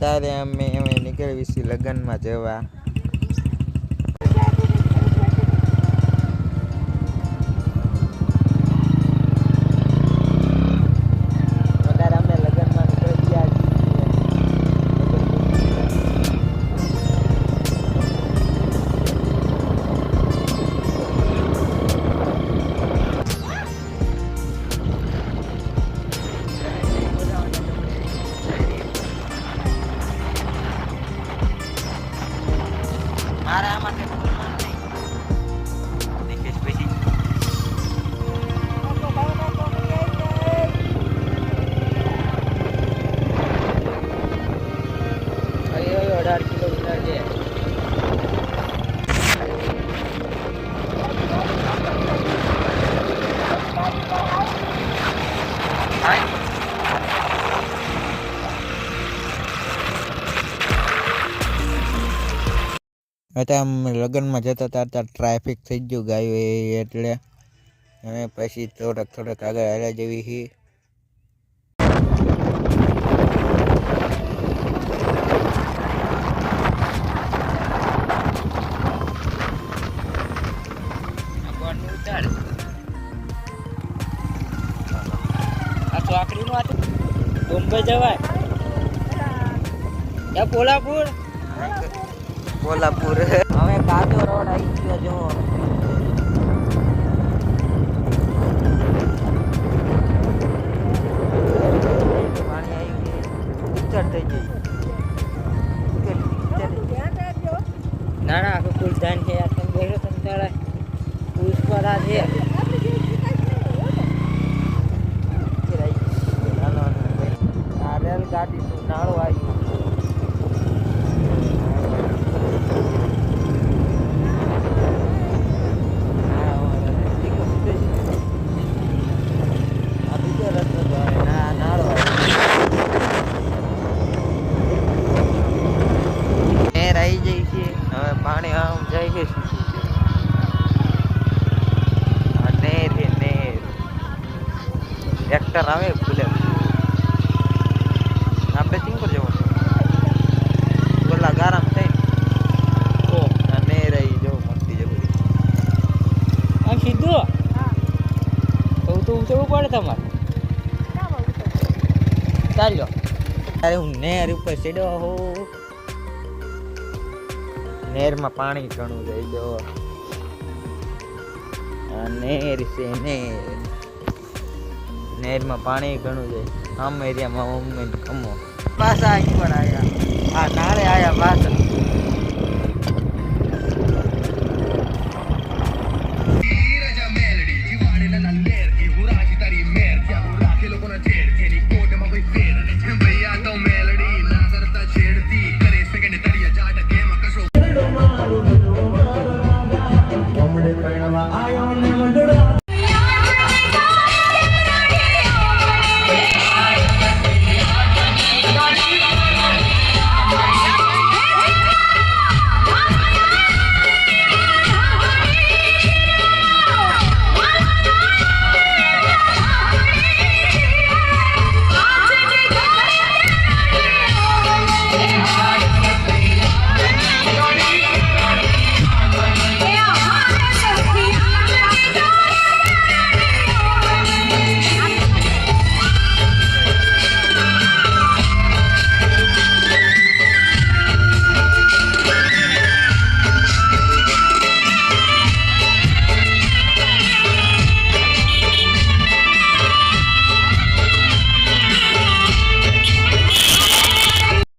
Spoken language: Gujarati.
અત્યારે અમે નીકળવી છીએ લગ્નમાં જવા. મારા માટે ફૂલમાં નહીં નિકેશ ભાઈ અરે 18 કિલોમીટર છે. અમે લગ્નમાં જતા હતા ટ્રાફિક થઈ ગયું ગાયું એટલે અમે પછી થોડાક આગળ હાલ્યા જેવી છીએ. બોમ્બે જવાય કોલ્હાપુર હવે કાચો રોડ આવી ગયો જો. પાણી આવ્યું છે પિક્ચર થઈ ગઈ. ના આખું ફૂલ ધ્યાન છે યાર. તમે બેઠો તમે તારા પુષ્પા છે. આ રેલગાડી નું નાળું આવ્યું. પાણી આમ જાય છે ટ્રેક્ટર આવે ભૂલે આપણે સિંગ પર જવાનું બોલા ગારામ થઈ અને રહી જો મસ્તી જબરી આમ સીધું તો ઉતરવું પડે તમારે. ચાલ્યો અરે હું નેર ઉપર ચડ્યો હો. નેરમાં પાણી ઘણું જાય જો. નેર છે નેરમાં પાણી ઘણું જાય. આમ એરિયામાં મમ્મી ખમો પાછા અહીં પણ આવ્યા. હા નાળે આવ્યા પાછા.